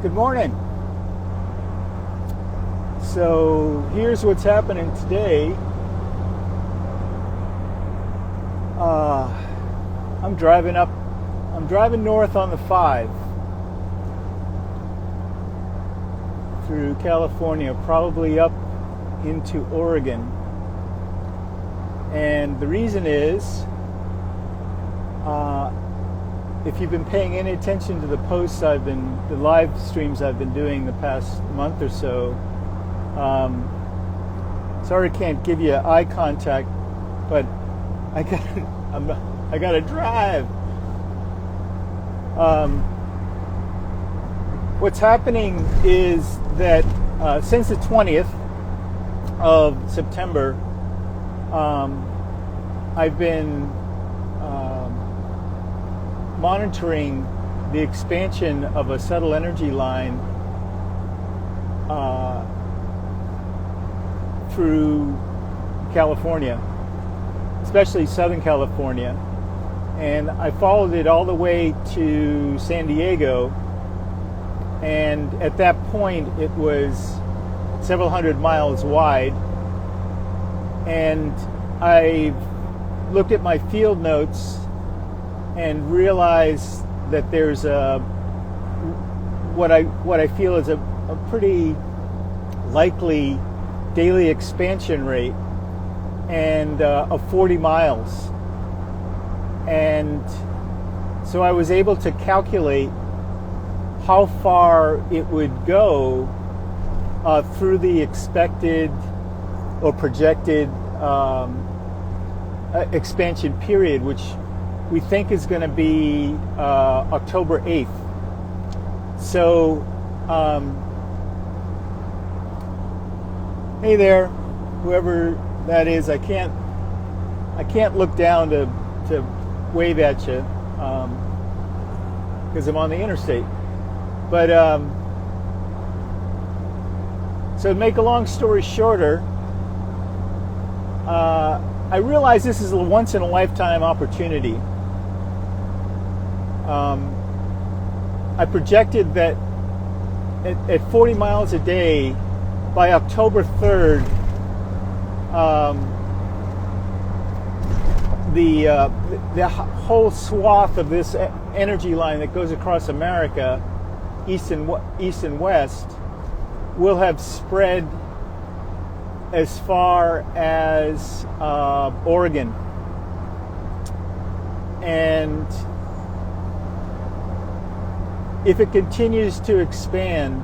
Good morning. So here's what's happening today. I'm driving north on the 5 through California, probably up into Oregon. And the reason is, if you've been paying any attention to the posts the live streams I've been doing the past month or so, sorry I can't give you eye contact, but I gotta drive. What's happening is that since the 20th of September, I've been monitoring the expansion of a subtle energy line through California, especially Southern California. And I followed it all the way to San Diego, and at that point it was several hundred miles wide. And I looked at my field notes and realized that there's what I feel is a pretty likely daily expansion rate and of 40 miles. And so I was able to calculate how far it would go through the expected or projected expansion period, which we think is going to be October 8th. So, hey there, whoever that is. I can't look down to wave at you because I'm on the interstate. But so to make a long story shorter, I realize this is a once in a lifetime opportunity. I projected that at 40 miles a day by October 3rd, the whole swath of this energy line that goes across America, east and west, will have spread as far as Oregon. And if it continues to expand,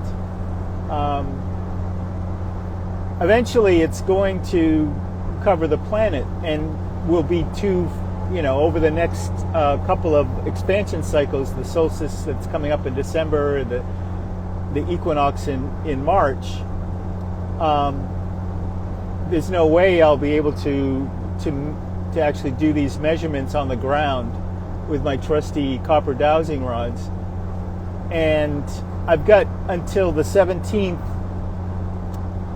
eventually it's going to cover the planet and will be over the next couple of expansion cycles, the solstice that's coming up in December, the equinox in March. There's no way I'll be able to actually do these measurements on the ground with my trusty copper dowsing rods. And I've got until the 17th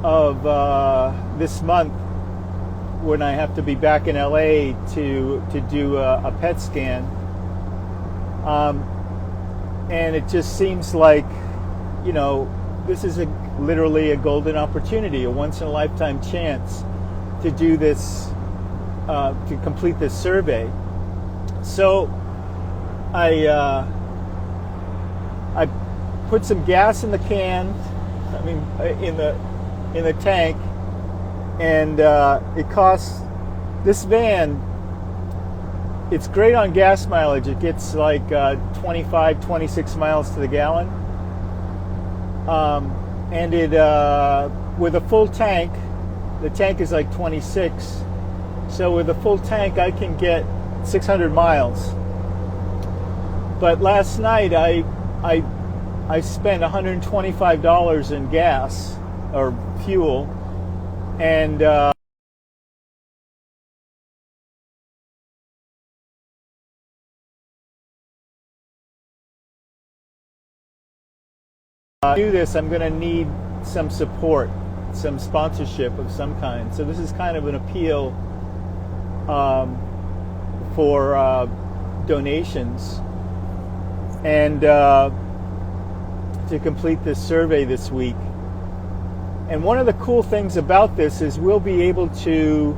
of this month when I have to be back in LA to do a PET scan. And it just seems like, this is literally a golden opportunity, a once in a lifetime chance to do this, to complete this survey. So I put some gas in the can, in the tank, and it costs, this van, it's great on gas mileage. It gets like 25, 26 miles to the gallon. And it, with a full tank, the tank is like 26. So with a full tank, I can get 600 miles. But last night, I spent $125 in gas or fuel, and to do this, I'm going to need some support, some sponsorship of some kind. So this is kind of an appeal for donations. And to complete this survey this week. And one of the cool things about this is we'll be able to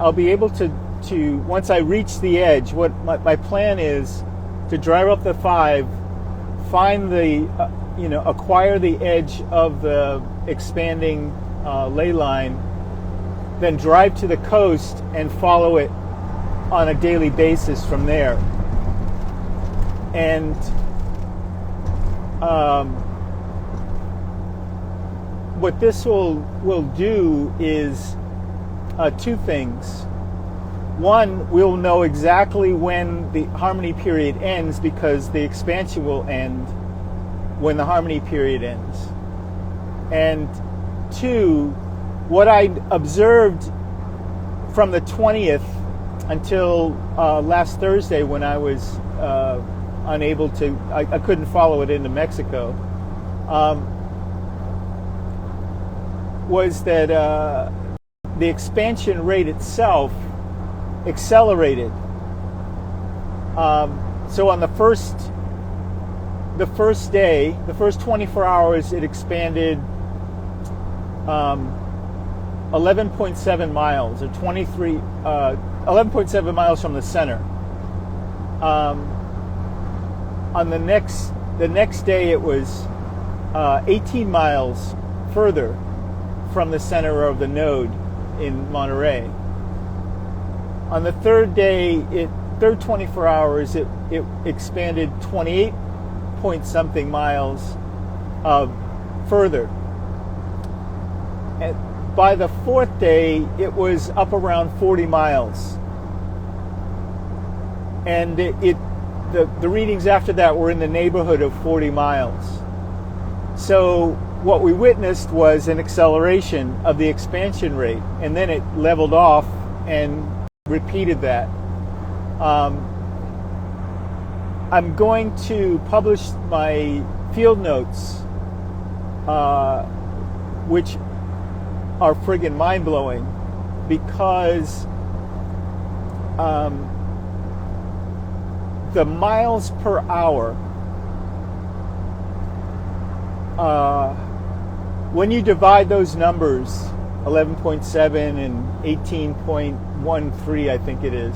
I'll be able to once I reach the edge, what my plan is to drive up the 5, find the acquire the edge of the expanding ley line, then drive to the coast and follow it on a daily basis from there. And what this will do is two things. One, we'll know exactly when the harmony period ends because the expansion will end when the harmony period ends. And two, what I observed from the 20th until last Thursday when I was unable to, I couldn't follow it into Mexico, was that the expansion rate itself accelerated. So on the first day, the first 24 hours, it expanded 11.7 miles, or 11.7 miles from the center. On the next day, it was 18 miles further from the center of the node in Monterey. On the third day, third 24 hours, it expanded 28 point something miles further. And by the fourth day, it was up around 40 miles. And the readings after that were in the neighborhood of 40 miles. So what we witnessed was an acceleration of the expansion rate, and then it leveled off and repeated that. I'm going to publish my field notes, which are friggin' mind-blowing, because the miles per hour, when you divide those numbers, 11.7 and 18.13, I think it is,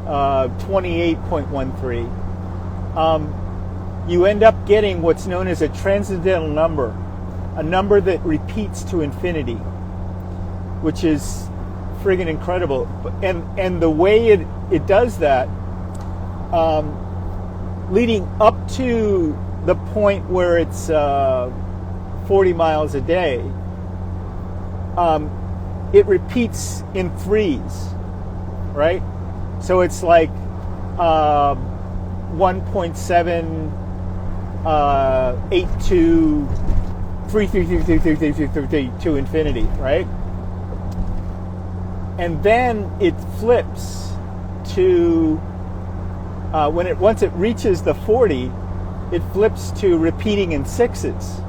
28.13, you end up getting what's known as a transcendental number, a number that repeats to infinity, which is friggin' incredible. And the way it does that, leading up to the point where it's 40 miles a day, it repeats in threes, right? So it's like 1.782 to infinity, right? And then it flips to once it reaches the 40, it flips to repeating in sixes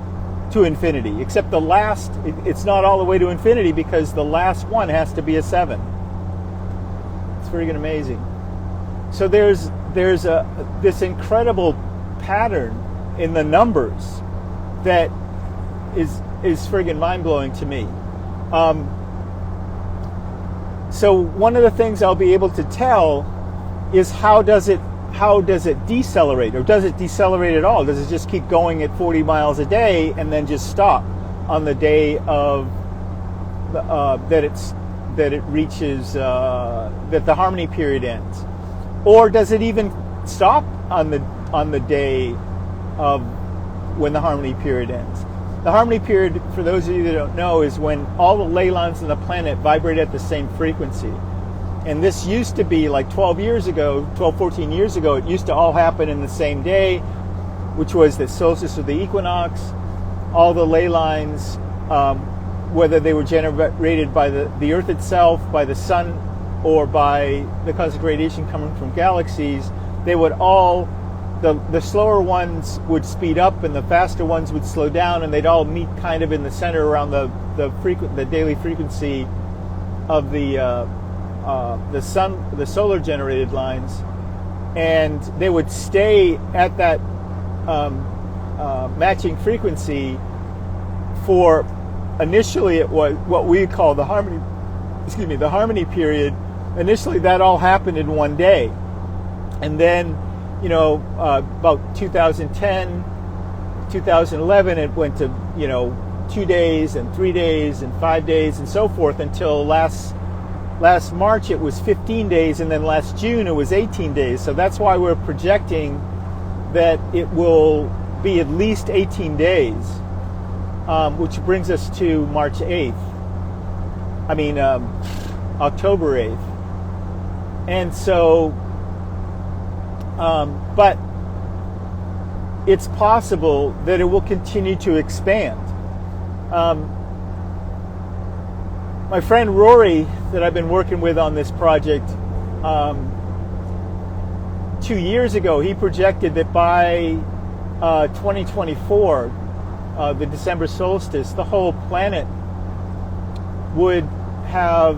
to infinity, except the last, it's not all the way to infinity because the last one has to be a 7. It's friggin' amazing. So there's this incredible pattern in the numbers that is friggin' mind-blowing to me. So one of the things I'll be able to tell is how does it decelerate, or does it decelerate at all? Does it just keep going at 40 miles a day and then just stop on the day of that it reaches that the harmony period ends, or does it even stop on the day of when the harmony period ends? The harmony period, for those of you that don't know, is when all the ley lines on the planet vibrate at the same frequency. And this used to be like 14 years ago, it used to all happen in the same day, which was the solstice or the equinox. All the ley lines, whether they were generated by the Earth itself, by the sun, or by the cosmic radiation coming from galaxies, they would all the slower ones would speed up and the faster ones would slow down, and they'd all meet kind of in the center around the daily frequency of the solar generated lines, and they would stay at that matching frequency for initially it was what we call the harmony period. Initially that all happened in one day, and then about 2010, 2011 it went to 2 days and 3 days and 5 days and so forth, until last March it was 15 days, and then last June it was 18 days. So that's why we're projecting that it will be at least 18 days, which brings us to October 8th. And so, but it's possible that it will continue to expand. My friend Rory, that I've been working with on this project, 2 years ago, he projected that by 2024, the December solstice, the whole planet would have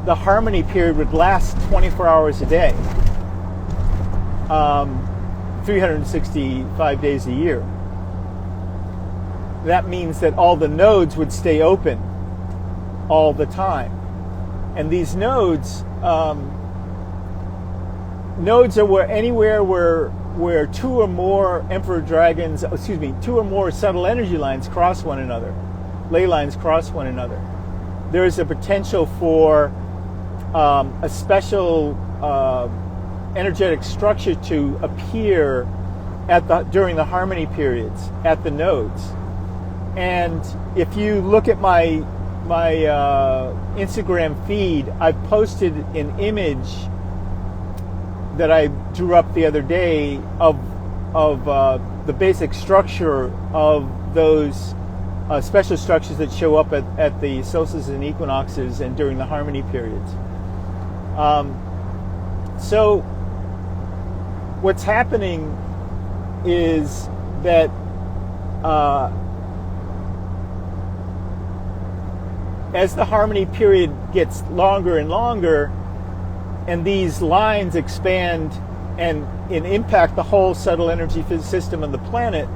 the harmony period would last 24 hours a day, 365 days a year. That means that all the nodes would stay open all the time. And these nodes are anywhere where two or more two or more subtle energy lines cross one another, ley lines cross one another. There is a potential for a special energetic structure to appear during the harmony periods at the nodes. And if you look at my Instagram feed, I've posted an image that I drew up the other day of the basic structure of those special structures that show up at the solstices and equinoxes and during the harmony periods. So what's happening is that as the harmony period gets longer and longer, and these lines expand and impact the whole subtle energy system of the planet,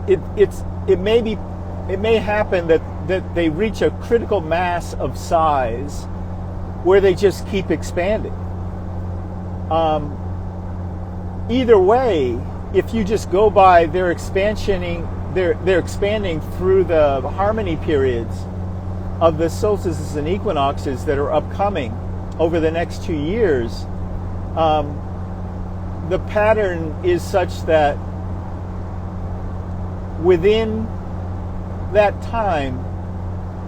it may happen that they reach a critical mass of size where they just keep expanding. Either way, if you just go by they're expanding through the harmony periods of the solstices and equinoxes that are upcoming over the next 2 years, the pattern is such that within that time,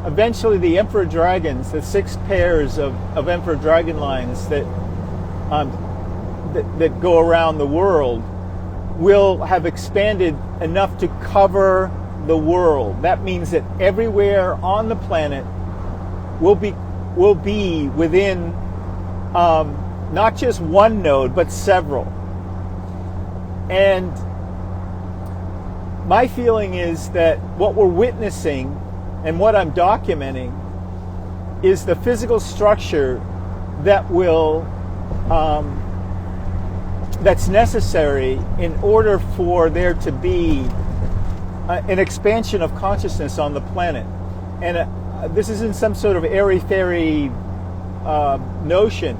eventually the emperor dragons, the 6 pairs of emperor dragon lines that go around the world, will have expanded enough to cover the world. That means that everywhere on the planet will be within not just one node, but several. And my feeling is that what we're witnessing and what I'm documenting is the physical structure that will that's necessary in order for there to be an expansion of consciousness on the planet. And this isn't some sort of airy-fairy notion.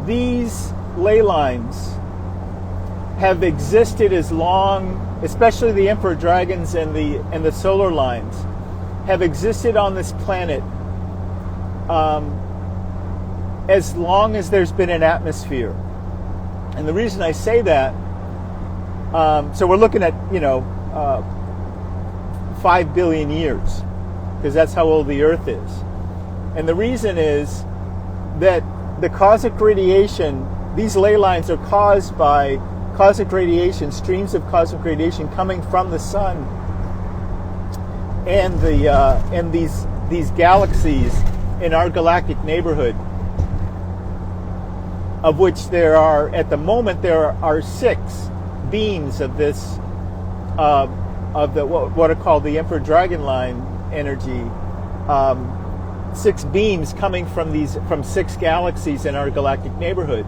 These ley lines have existed as long, especially the emperor dragons and the solar lines, have existed on this planet as long as there's been an atmosphere. And the reason I say that, so we're looking at 5 billion years, because that's how old the Earth is. And the reason is that the cosmic radiation, these ley lines are caused by cosmic radiation, streams of cosmic radiation coming from the sun and these galaxies in our galactic neighborhood. of which there are, at the moment, there are 6 beams of this, of the what are called the Emperor Dragon Line energy. 6 beams coming from 6 galaxies in our galactic neighborhood.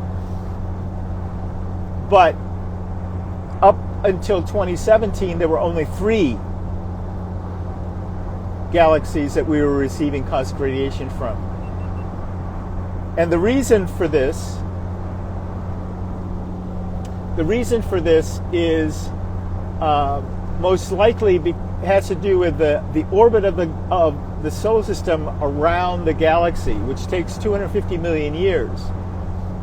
But up until 2017, there were only 3 galaxies that we were receiving cosmic radiation from. And the reason for this is most likely has to do with the orbit of the solar system around the galaxy, which takes 250 million years.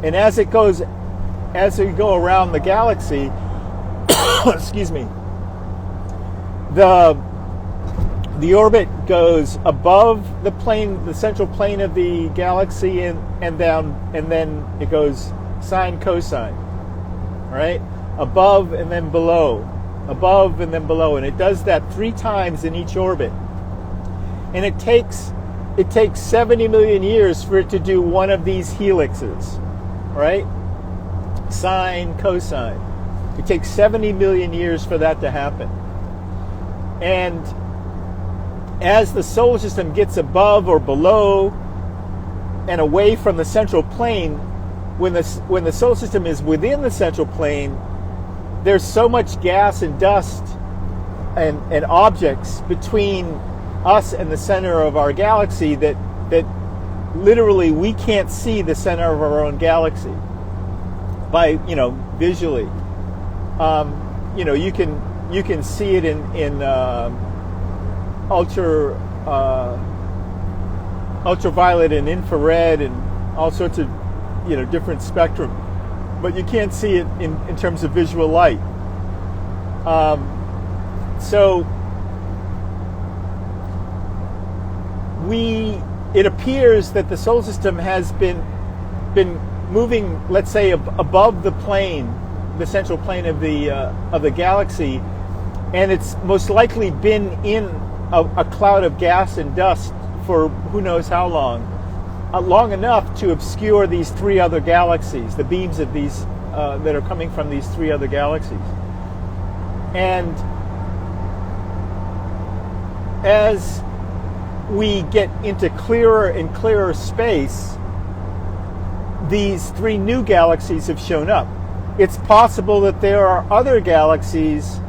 And as we go around the galaxy, excuse me, the orbit goes above the plane, the central plane of the galaxy, and down, and then it goes sine, cosine, right? Above and then below, above and then below, and it does that 3 times in each orbit. And it takes 70 million years for it to do one of these helixes, right? Sine, cosine. It takes 70 million years for that to happen. And as the solar system gets above or below and away from the central plane, when the solar system is within the central plane, there's so much gas and dust and objects between us and the center of our galaxy that literally we can't see the center of our own galaxy by visually. You can see it in ultraviolet and infrared and all sorts of different spectrum, but you can't see it in terms of visual light. So it appears that the solar system has been moving, let's say, above the plane, the central plane of the galaxy, and it's most likely been in a cloud of gas and dust for who knows how long enough to obscure these 3 other galaxies, the beams of these that are coming from these 3 other galaxies. And as we get into clearer and clearer space, these 3 new galaxies have shown up. It's possible that there are other galaxies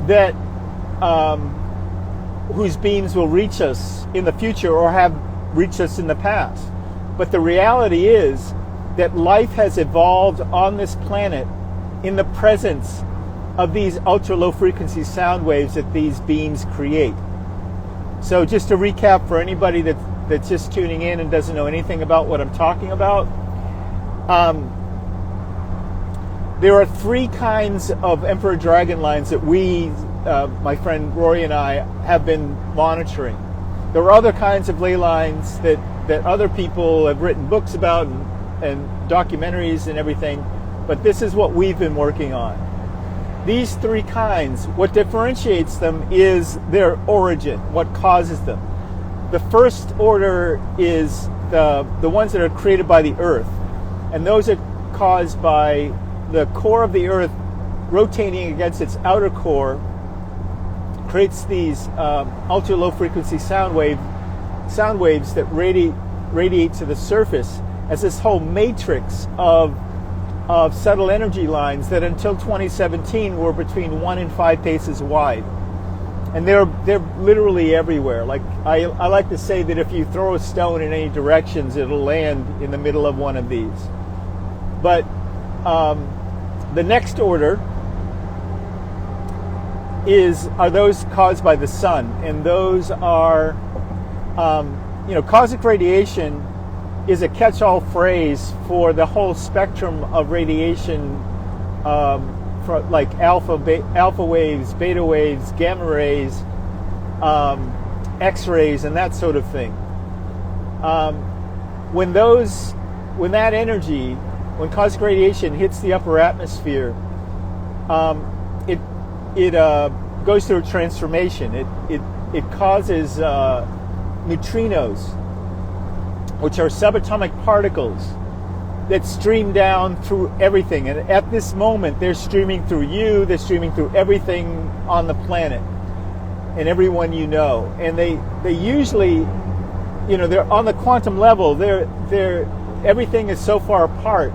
that whose beams will reach us in the future or have reached us in the past. But the reality is that life has evolved on this planet in the presence of these ultra-low frequency sound waves that these beams create. So just to recap for anybody that's just tuning in and doesn't know anything about what I'm talking about, there are 3 kinds of Emperor Dragon lines that we, my friend Rory and I, have been monitoring. There are other kinds of ley lines that other people have written books about and documentaries and everything, but this is what we've been working on. These 3 kinds, what differentiates them is their origin, what causes them. The first order is the ones that are created by the Earth, and those are caused by the core of the Earth rotating against its outer core, creates these ultra low frequency sound waves that radiate to the surface as this whole matrix of subtle energy lines that until 2017 were between 1 and 5 paces wide. And they're literally everywhere. Like I like to say that if you throw a stone in any directions, it'll land in the middle of one of these. But the next order are those caused by the sun, and those are, cosmic radiation is a catch-all phrase for the whole spectrum of radiation, for like alpha waves, beta waves, gamma rays, X-rays, and that sort of thing. When cosmic radiation hits the upper atmosphere, it goes through a transformation. It causes neutrinos, which are subatomic particles that stream down through everything. And at this moment, they're streaming through you, they're streaming through everything on the planet and everyone you know. And they usually, they're on the quantum level. Everything is so far apart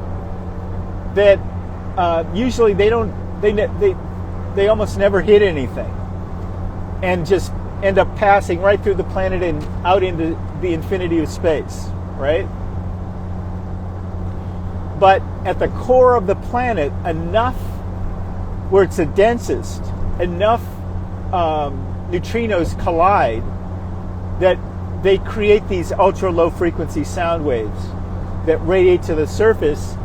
that usually they almost never hit anything, and just end up passing right through the planet and out into the infinity of space, right? But at the core of the planet, enough where it's the densest, enough neutrinos collide that they create these ultra low frequency sound waves that radiate to the surface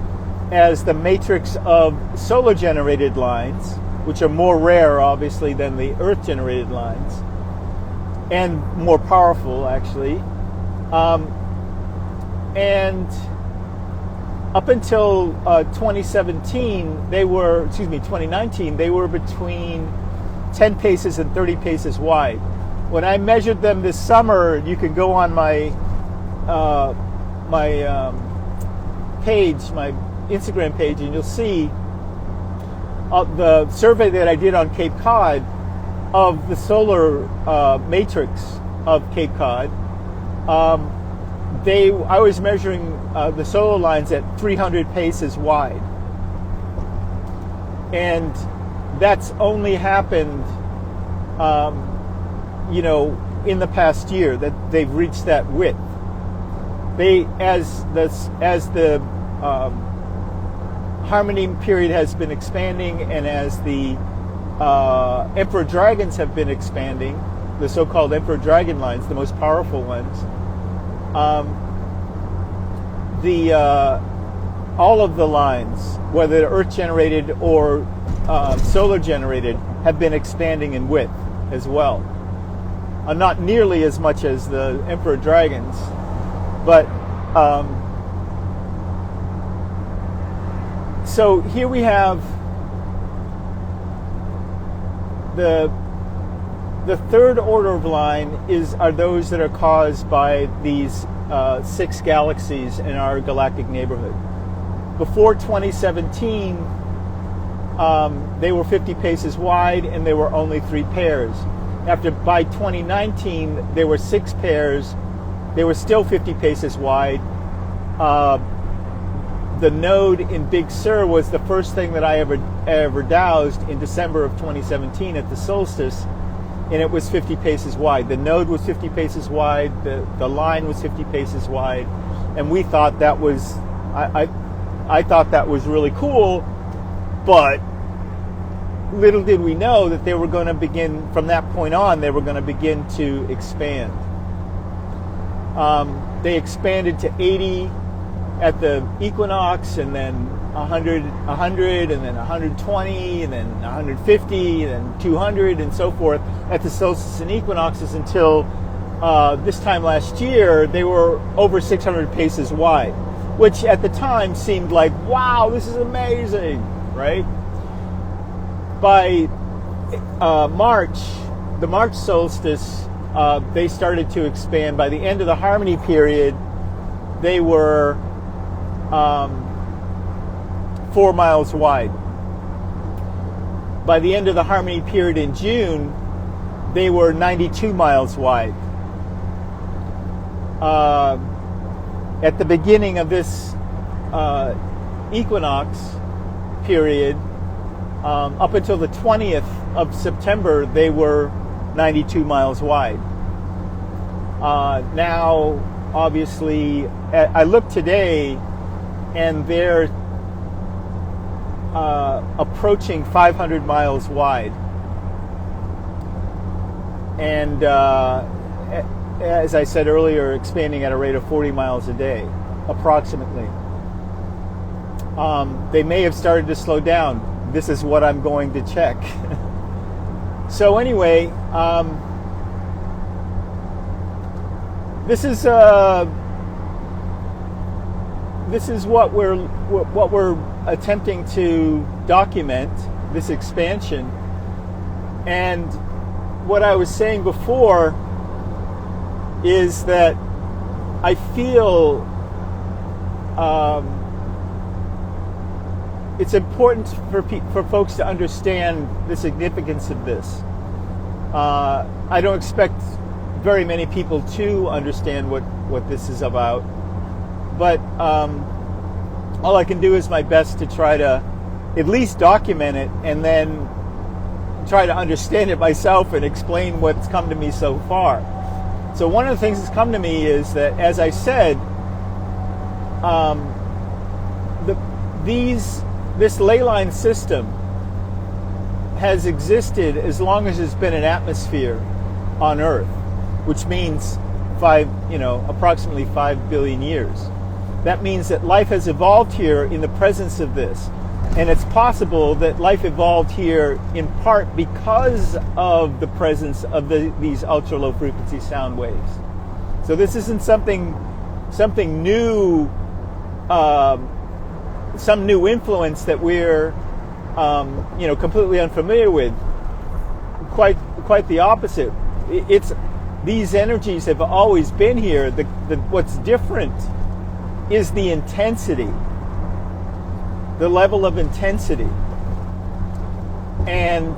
as the matrix of solar generated lines, which are more rare obviously than the earth generated lines, and more powerful actually. And up until 2019, they were between 10 paces and 30 paces wide. When I measured them this summer, you can go on my page, my Instagram page, and you'll see the survey that I did on Cape Cod of the solar matrix of Cape Cod. I was measuring the solar lines at 300 paces wide, and that's only happened, in the past year that they've reached that width. As the Harmony period has been expanding, and as the Emperor Dragons have been expanding, the so-called Emperor Dragon lines, the most powerful ones, all of the lines, whether they're Earth generated or solar generated, have been expanding in width as well. Not nearly as much as the Emperor Dragons, but so here we have the third order of line are those that are caused by these 6 galaxies in our galactic neighborhood. Before 2017, they were 50 paces wide, and there were only 3 pairs. By 2019, there were 6 pairs. They were still 50 paces wide. The node in Big Sur was the first thing that I ever dowsed in December of 2017 at the solstice, and it was 50 paces wide. The node was 50 paces wide. The line was 50 paces wide, and we thought that was I thought that was really cool, but little did we know that they were going to begin, from that point on, they were going to begin to expand. They expanded to 80 at the equinox, and then 100, and then 120, and then 150, and then 200, and so forth at the solstice and equinoxes, until this time last year, they were over 600 paces wide, which at the time seemed like, wow, this is amazing, right? By March, the March solstice, they started to expand. By the end of the Harmony period, they were 4 miles wide. By the end of the Harmony period in June, they were 92 miles wide. At the beginning of this equinox period, up until the 20th of September, they were 92 miles wide. Now, obviously, I looked today, and they're approaching 500 miles wide. And as I said earlier, expanding at a rate of 40 miles a day, approximately. They may have started to slow down. This is what I'm going to check. So anyway, this is what we're attempting to document, this expansion. And what I was saying before is that I feel it's important for folks to understand the significance of this. I don't expect very many people to understand what this is about, but all I can do is my best to try to at least document it and then try to understand it myself and explain what's come to me so far. So one of the things that's come to me is that, as I said, this ley line system has existed as long as there's been an atmosphere on Earth, which means approximately 5 billion years. That means that life has evolved here in the presence of this. And it's possible that life evolved here in part because of the presence of these ultra low frequency sound waves. So this isn't something new, some new influence that we're completely unfamiliar with. Quite the opposite. It's these energies have always been here. What's different is the intensity. The level of intensity. And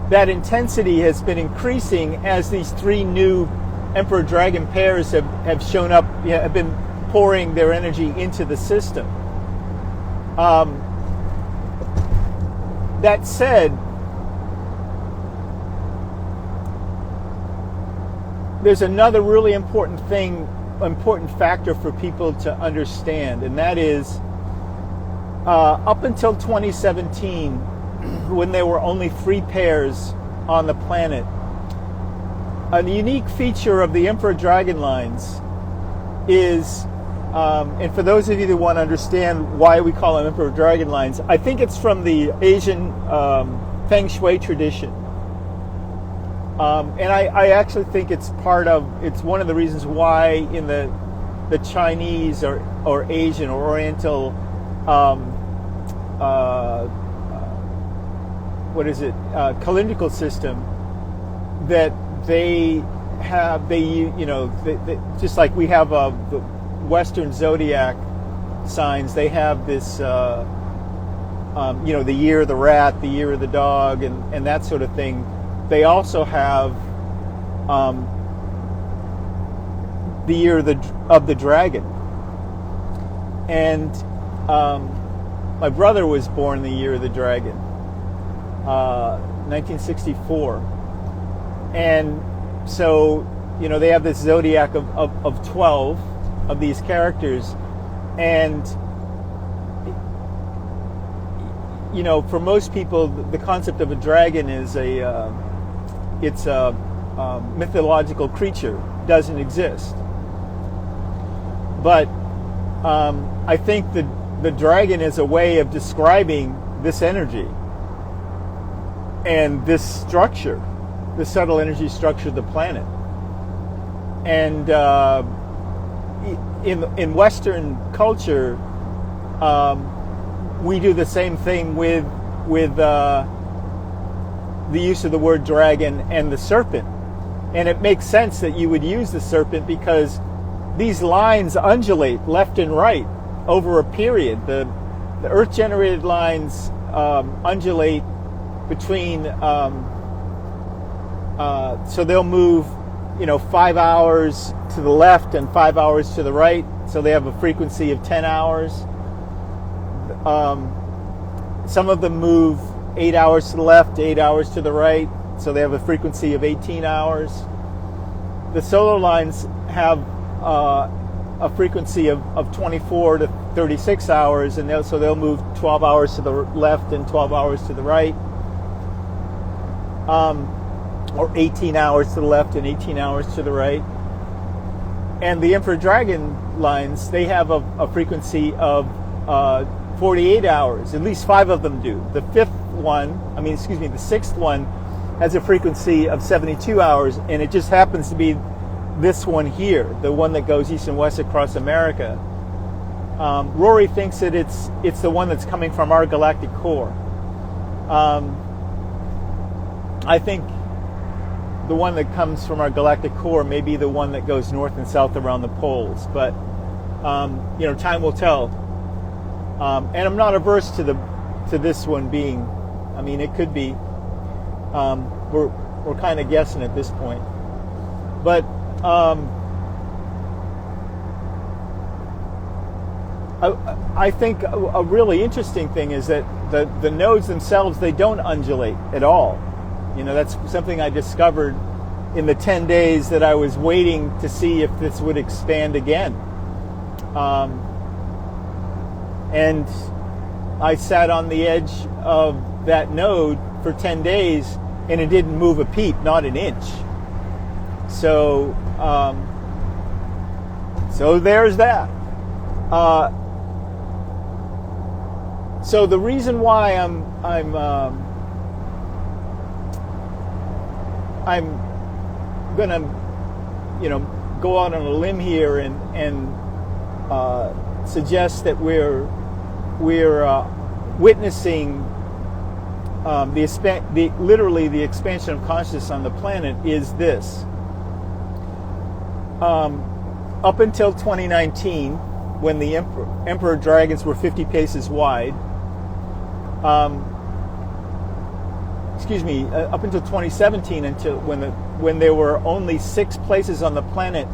that intensity has been increasing as these 3 new Emperor Dragon pairs have shown up, have been pouring their energy into the system. That said, there's another really important factor for people to understand, and that is, up until 2017, when there were only 3 pairs on the planet, a unique feature of the Emperor Dragon lines is, and for those of you that want to understand why we call them Emperor Dragon lines, I think it's from the Asian Feng Shui tradition. And I actually think it's one of the reasons why in the Chinese or Asian or Oriental calendrical system, that they just like we have the Western zodiac signs, they have this the year of the rat, the year of the dog, and that sort of thing. They also have the year of the dragon. And my brother was born the year of the dragon, 1964. And so, they have this zodiac of 12 of these characters. And, for most people, the concept of a dragon is it's a mythological creature, doesn't exist. But I think the dragon is a way of describing this energy and this structure, the subtle energy structure of the planet. And in Western culture, we do the same thing with the use of the word dragon and the serpent. And it makes sense that you would use the serpent because these lines undulate left and right over a period. The Earth-generated lines undulate between, so they'll move, 5 hours to the left and 5 hours to the right. So they have a frequency of 10 hours. Some of them move 8 hours to the left, 8 hours to the right. So they have a frequency of 18 hours. The solar lines have a frequency of 24 to 36 hours, and so they'll move 12 hours to the left and 12 hours to the right, or 18 hours to the left and 18 hours to the right. And the Emperor Dragon lines, they have a frequency of 48 hours. At least 5 of them do. The sixth one has a frequency of 72 hours, and it just happens to be this one here, the one that goes east and west across America. Rory thinks that it's the one that's coming from our galactic core. I think the one that comes from our galactic core may be the one that goes north and south around the poles, but time will tell. And I'm not averse to this one being. I mean, it could be. We're kind of guessing at this point, but I think a really interesting thing is that the nodes themselves, they don't undulate at all. You know, that's something I discovered in the 10 days that I was waiting to see if this would expand again. And I sat on the edge of that node for 10 days and it didn't move a peep, not an inch. So, so there's that. So the reason why I'm gonna, go out on a limb here and suggest that we're witnessing literally the expansion of consciousness on the planet is this. Up until 2019, when the emperor dragons were 50 paces wide, up until 2017, until when there were only 6 places on the planet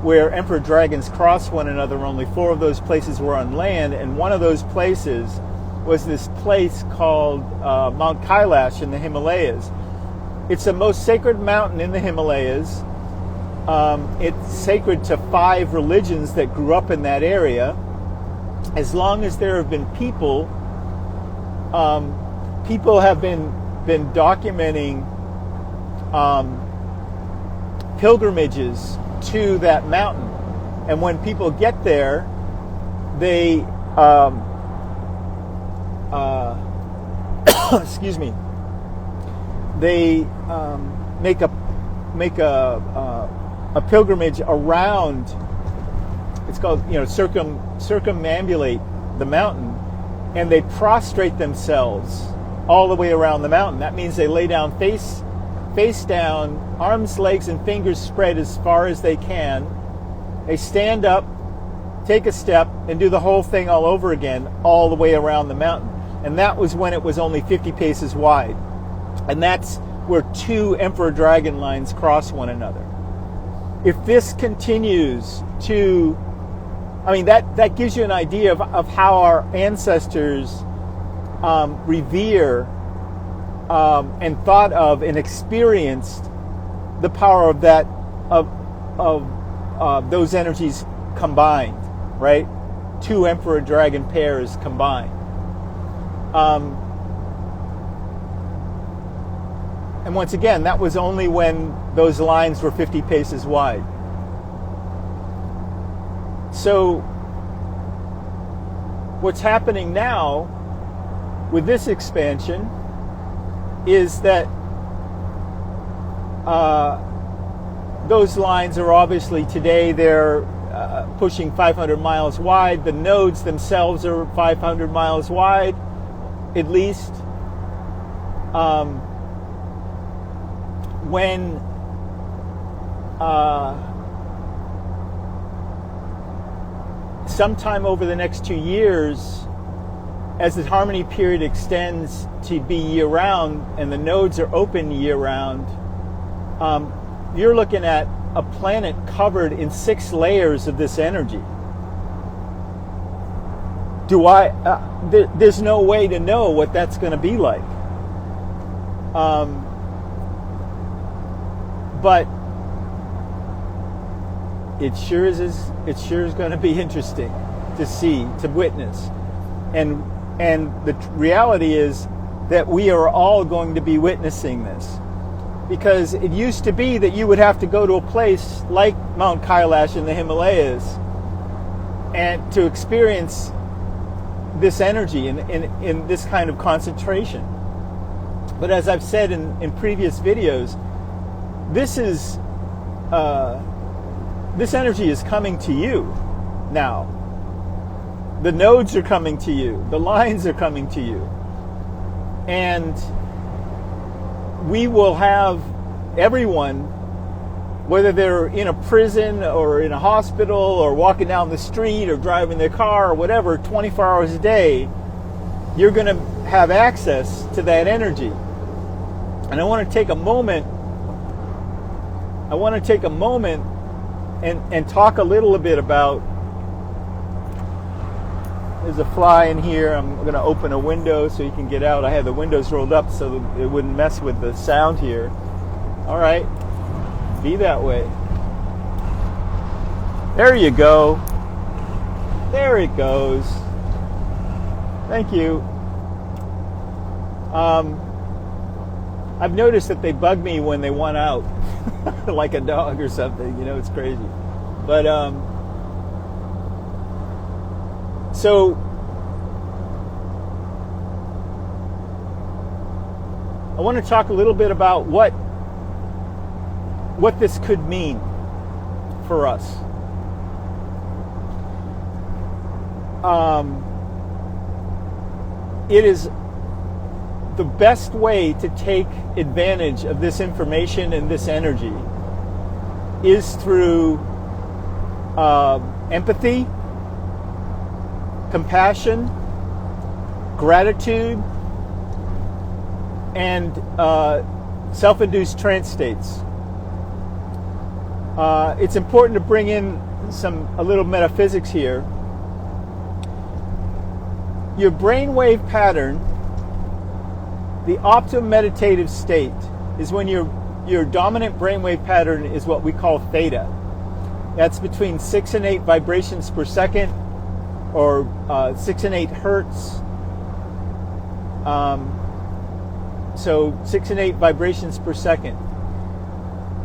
where emperor dragons crossed one another, only 4 of those places were on land, and one of those places was this place called Mount Kailash in the Himalayas. It's the most sacred mountain in the Himalayas. It's sacred to 5 religions that grew up in that area. As long as there have been people, people have been documenting pilgrimages to that mountain, and when people get there, they excuse me, they make a pilgrimage around. It's called, circumambulate the mountain, and they prostrate themselves all the way around the mountain. That means they lay down face down, arms, legs, and fingers spread as far as they can. They stand up, take a step, and do the whole thing all over again, all the way around the mountain. And that was when it was only 50 paces wide. And that's where 2 emperor dragon lines cross one another. If this continues to, that gives you an idea of how our ancestors revere and thought of and experienced the power of that of those energies combined, right? 2 emperor dragon pairs combined. And once again, that was only when those lines were 50 paces wide. So what's happening now with this expansion is that those lines are obviously today they're pushing 500 miles wide. The nodes themselves are 500 miles wide, at least. When sometime over the next 2 years, as the harmony period extends to be year-round and the nodes are open year-round, you're looking at a planet covered in 6 layers of this energy. There's no way to know what that's going to be like. But it sure is going to be interesting to see, to witness. And the reality is that we are all going to be witnessing this. Because it used to be that you would have to go to a place like Mount Kailash in the Himalayas and to experience this energy in this kind of concentration. But as I've said in previous videos, this energy is coming to you now. The nodes are coming to you. The lines are coming to you. And we will have everyone whether they're in a prison or in a hospital or walking down the street or driving their car or whatever, 24 hours a day, you're going to have access to that energy. And I want to take a moment and talk a little bit about, there's a fly in here. I'm going to open a window so you can get out. I had the windows rolled up so that it wouldn't mess with the sound here. All right, be that way. There you go. There it goes. Thank you. I've noticed that they bug me when they want out, like a dog or something. You know, it's crazy. But so I want to talk a little bit about what this could mean for us. It is the best way to take advantage of this information and this energy is through empathy, compassion, gratitude, and self-induced trance states. It's important to bring in a little metaphysics here. Your brainwave pattern, the optimum meditative state, is when your dominant brainwave pattern is what we call theta. That's between 6 and 8 vibrations per second, or 6 and 8 hertz. So 6 and 8 vibrations per second.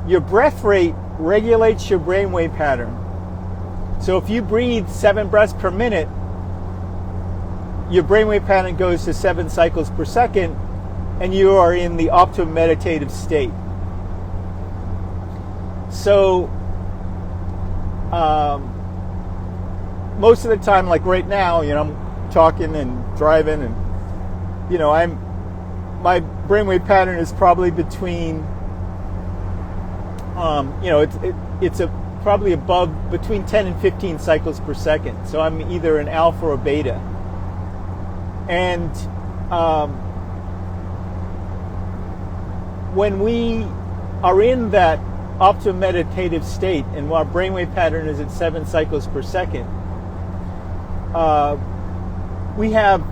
Your breath rate regulates your brainwave pattern. So if you breathe 7 breaths per minute, your brainwave pattern goes to 7 cycles per second, and you are in the optimum meditative state. So most of the time, like right now, you know, I'm talking and driving, and you know, my brainwave pattern is probably between, you know, it's probably above between 10 and 15 cycles per second. So I'm either an alpha or a beta. And when we are in that optimum meditative state and our brainwave pattern is at 7 cycles per second, we have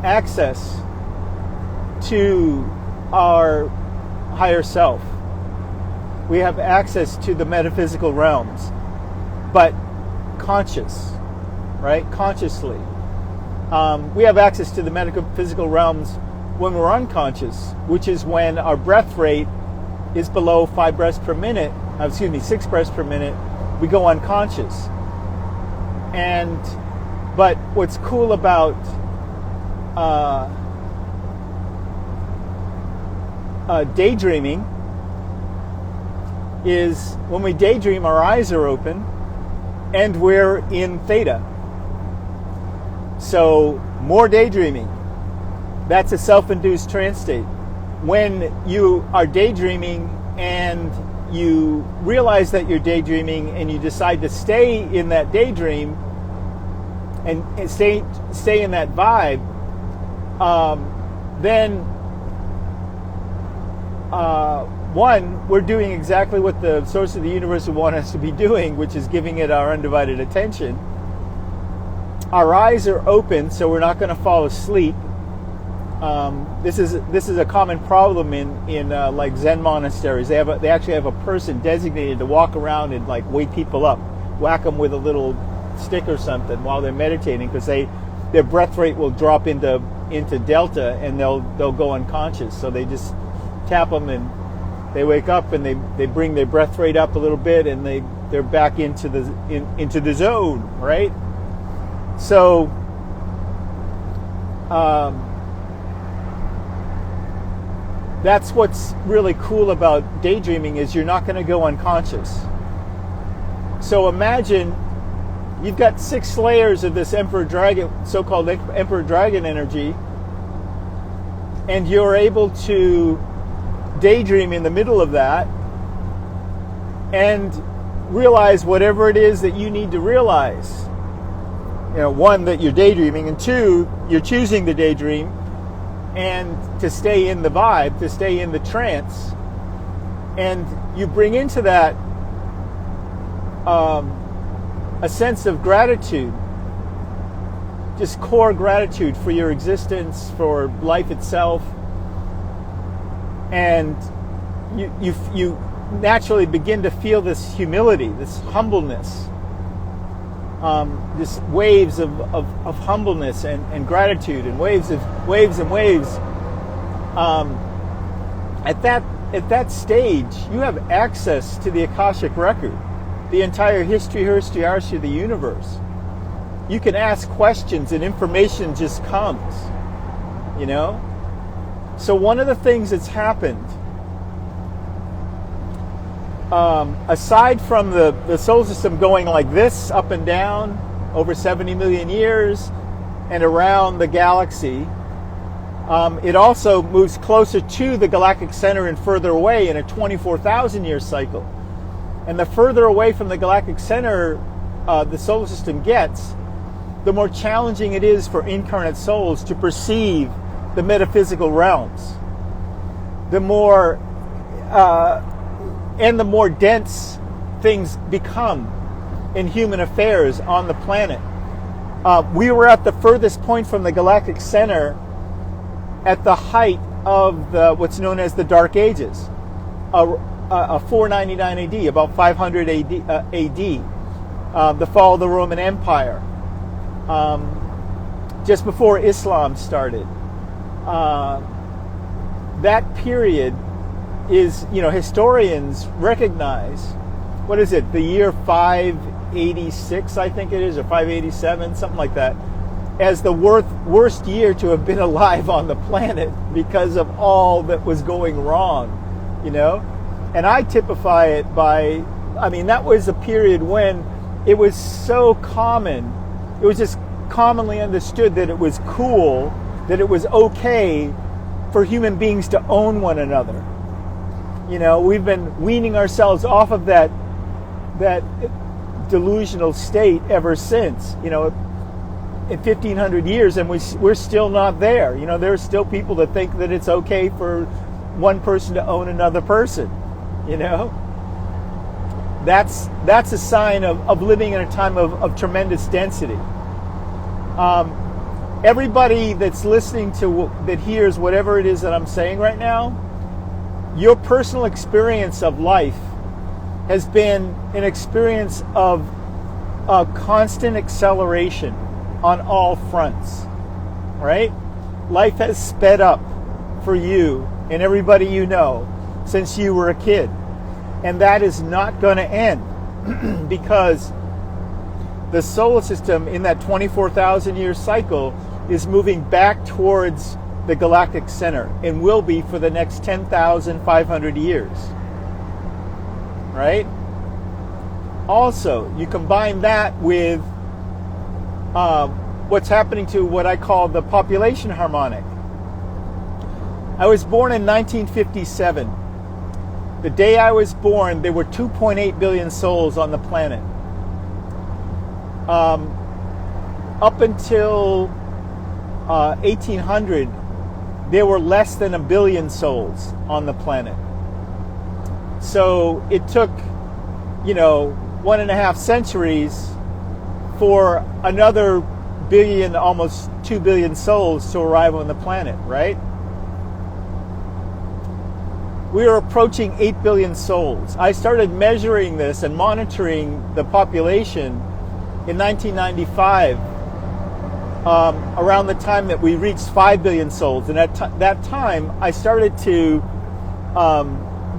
access to our higher self. We have access to the metaphysical realms, but conscious, right? Consciously. We have access to the metaphysical realms when we're unconscious, which is when our breath rate is below 5 breaths per minute, 6 breaths per minute, we go unconscious. But what's cool about daydreaming is when we daydream, our eyes are open and we're in theta. So more daydreaming. That's a self-induced trance state. When you are daydreaming and you realize that you're daydreaming and you decide to stay in that daydream and stay in that vibe, then we're doing exactly what the source of the universe would want us to be doing, which is giving it our undivided attention. Our eyes are open, so we're not going to fall asleep. This is a common problem in like Zen monasteries. They actually have a person designated to walk around and like wake people up, whack them with a little stick or something while they're meditating, because their breath rate will drop into delta and they'll go unconscious. So they just tap them and they wake up and they bring their breath rate up a little bit and they're back into the zone, right? So that's what's really cool about daydreaming, is you're not going to go unconscious. So imagine you've got 6 layers of this Emperor Dragon, so-called Emperor Dragon energy, and you're able to daydream in the middle of that, and realize whatever it is that you need to realize. One, that you're daydreaming, and two, you're choosing the daydream and to stay in the vibe, to stay in the trance. And you bring into that a sense of gratitude, just core gratitude for your existence, for life itself. And you naturally begin to feel this humility, this humbleness, this waves of humbleness and gratitude, and waves. At that stage, you have access to the Akashic record, the entire historiography of the universe. You can ask questions and information just comes, So one of the things that's happened, aside from the solar system going like this, up and down, over 70 million years, and around the galaxy, it also moves closer to the galactic center and further away in a 24,000 year cycle. And the further away from the galactic center the solar system gets, the more challenging it is for incarnate souls to perceive the metaphysical realms. The more dense things become in human affairs on the planet. We were at the furthest point from the galactic center at the height of what's known as the Dark Ages, 499 AD, about 500 AD, the fall of the Roman Empire, just before Islam started. That period is, historians recognize, what is it, the year 586, I think it is, or 587, something like that, as the worst year to have been alive on the planet because of all that was going wrong, And I typify it by, that was a period when it was so common, it was just commonly understood that it was cool, that it was okay for human beings to own one another. We've been weaning ourselves off of that delusional state ever since, in 1500 years, and we're still not there. There are still people that think that it's okay for one person to own another person. That's a sign of living in a time of tremendous density. Everybody that's listening that hears whatever it is that I'm saying right now, your personal experience of life has been an experience of constant acceleration on all fronts, right? Life has sped up for you and everybody you know since you were a kid. And that is not going to end because the solar system in that 24,000 year cycle is moving back towards the galactic center and will be for the next 10,500 years, right? Also, you combine that with what's happening to what I call the population harmonic. I was born in 1957. The day I was born, there were 2.8 billion souls on the planet. Up until 1800, there were less than 1 billion souls on the planet. So it took, 1.5 centuries for another billion, almost 2 billion souls to arrive on the planet, right? We are approaching 8 billion souls. I started measuring this and monitoring the population in 1995, around the time that we reached 5 billion souls. And at that time, I started to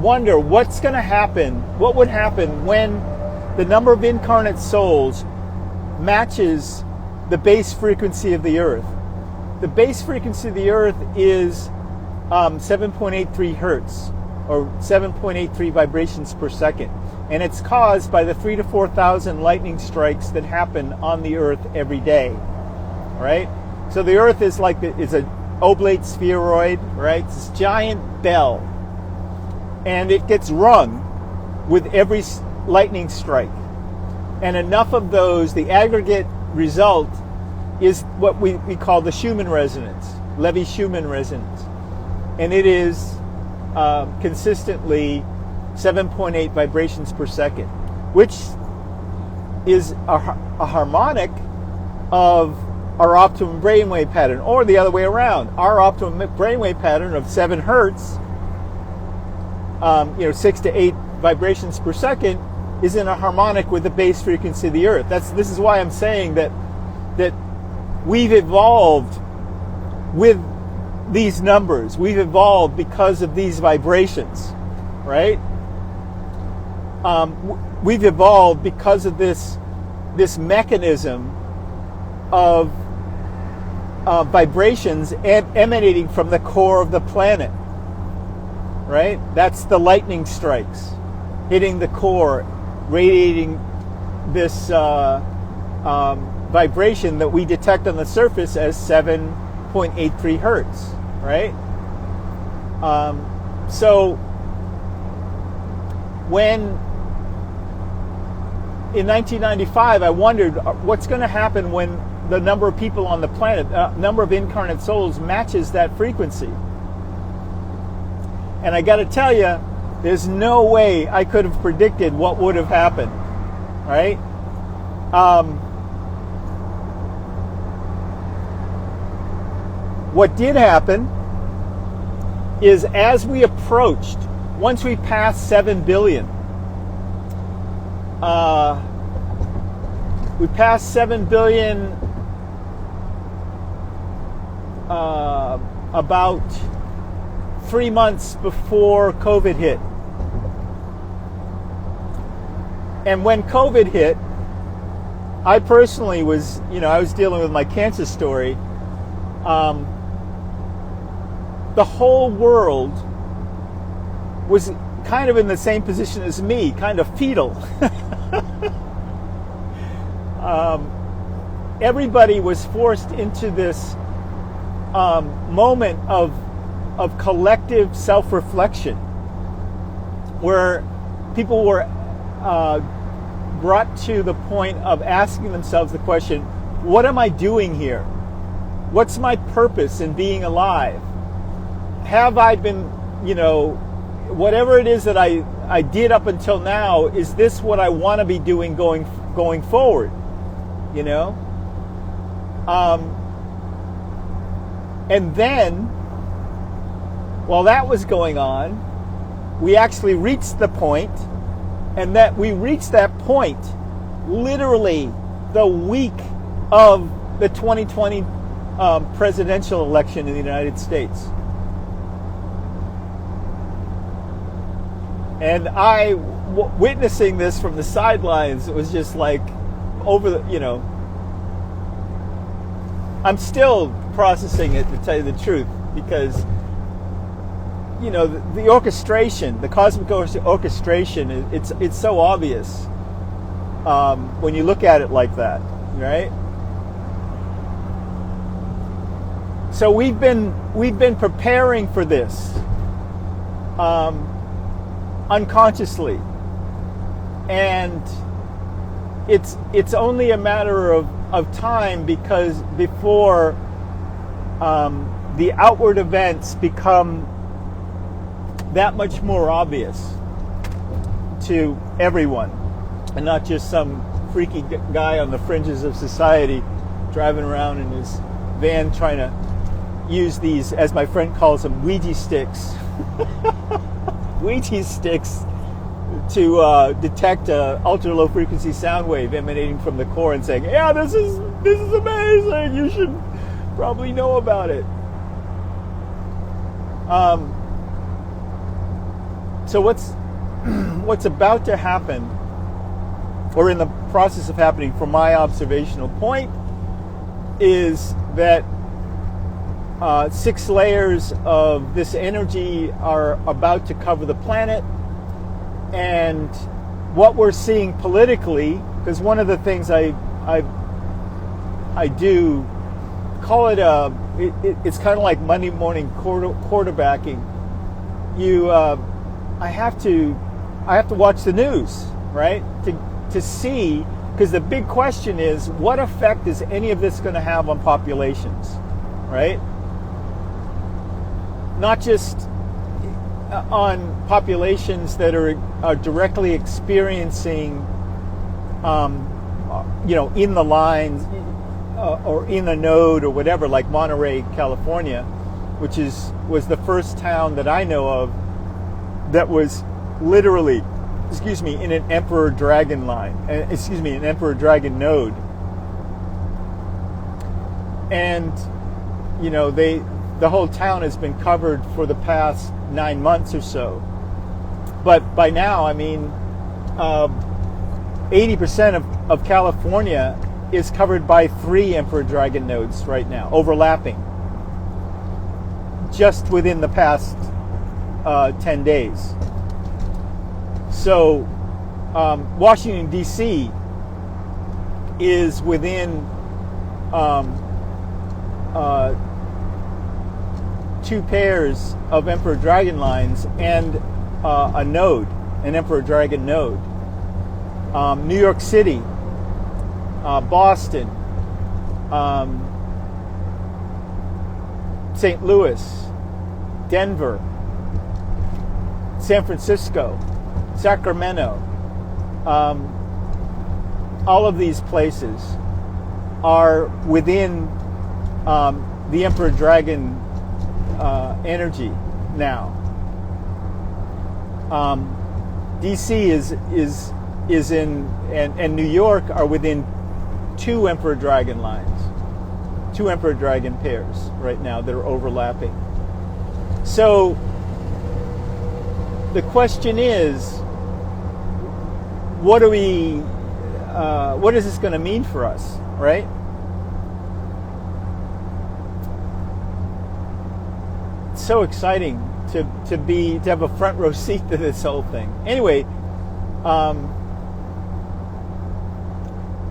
wonder what's going to happen, what would happen when the number of incarnate souls matches the base frequency of the Earth. The base frequency of the Earth is 7.83 hertz, or 7.83 vibrations per second. And it's caused by the 3,000 to 4,000 lightning strikes that happen on the Earth every day, right? So the Earth is an oblate spheroid, right? It's this giant bell. And it gets rung with every lightning strike. And enough of those, the aggregate result is what we call the Schumann resonance, Levy-Schumann resonance. And it is consistently 7.8 vibrations per second, which is a harmonic of our optimum brainwave pattern, or the other way around. Our optimum brainwave pattern of 7 hertz, 6 to 8 vibrations per second, is in a harmonic with the base frequency of the Earth. This is why I'm saying that we've evolved with these numbers. We've evolved because of these vibrations, right? We've evolved because of this mechanism of vibrations emanating from the core of the planet, right? That's the lightning strikes hitting the core, radiating this vibration that we detect on the surface as 7.83 hertz, right? So when in 1995 I wondered what's going to happen when the number of people on the planet, number of incarnate souls, matches that frequency. And I got to tell you, there's no way I could have predicted what would have happened, right? What did happen is, as we approached, once we passed 7 billion, we passed 7 billion about 3 months before COVID hit. And when COVID hit, I personally was, I was dealing with my cancer story. The whole world was kind of in the same position as me, kind of fetal. Everybody was forced into this moment of collective self-reflection, where people were brought to the point of asking themselves the question, what am I doing here? What's my purpose in being alive? Have I been, whatever it is that I did up until now, is this what I want to be doing going forward? And then, while that was going on, we actually reached the point, and that we reached that point literally the week of the 2020 presidential election in the United States. And witnessing this from the sidelines, it was just like I'm still processing it, to tell you the truth, because the orchestration, the cosmic orchestration, it's so obvious when you look at it like that, right? So we've been preparing for this unconsciously, and it's only a matter of time, because before the outward events become that much more obvious to everyone, and not just some freaky guy on the fringes of society driving around in his van trying to use these, as my friend calls them, Ouija sticks. Ouija sticks to detect an ultra low frequency sound wave emanating from the core and saying, yeah, this is amazing, you should probably know about it. So what's about to happen, or in the process of happening from my observational point, is that 6 layers of this energy are about to cover the planet. And what we're seeing politically, because one of the things I do call it it's kind of like Monday morning quarterbacking. I have to I have to watch the news, right? To see, because the big question is, what effect is any of this going to have on populations, right? Not just on populations that are directly experiencing, in the lines or in a node or whatever, like Monterey, California, which was the first town that I know of that was literally, in an Emperor Dragon line, an Emperor Dragon node. And, the whole town has been covered for the past 9 months or so. But by now, 80% of California is covered by 3 Emperor Dragon nodes right now, overlapping, just within the past 10 days. So Washington, D.C. is within 2 pairs of Emperor Dragon lines and a node, an Emperor Dragon node. New York City, Boston, St. Louis, Denver, San Francisco, Sacramento, all of these places are within the Emperor Dragon energy now. DC is in, and New York are within 2 Emperor Dragon lines, 2 Emperor Dragon pairs right now that are overlapping. So the question is, what is this going to mean for us, right? It's so exciting to have a front row seat to this whole thing. Anyway,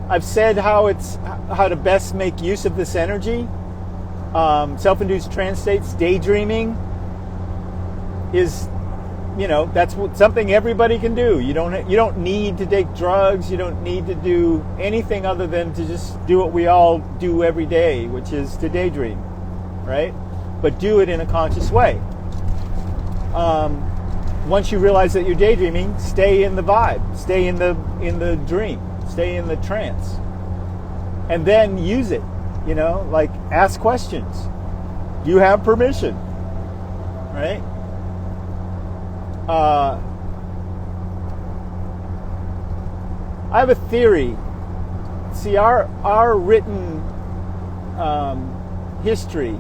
I've said how to best make use of this energy. Self-induced trance states, daydreaming is, that's something everybody can do. You don't need to take drugs. You don't need to do anything other than to just do what we all do every day, which is to daydream, right? But do it in a conscious way. Once you realize that you're daydreaming, stay in the vibe, stay in the dream, stay in the trance, and then use it. Like ask questions. Do you have permission? Right? I have a theory. See, our written history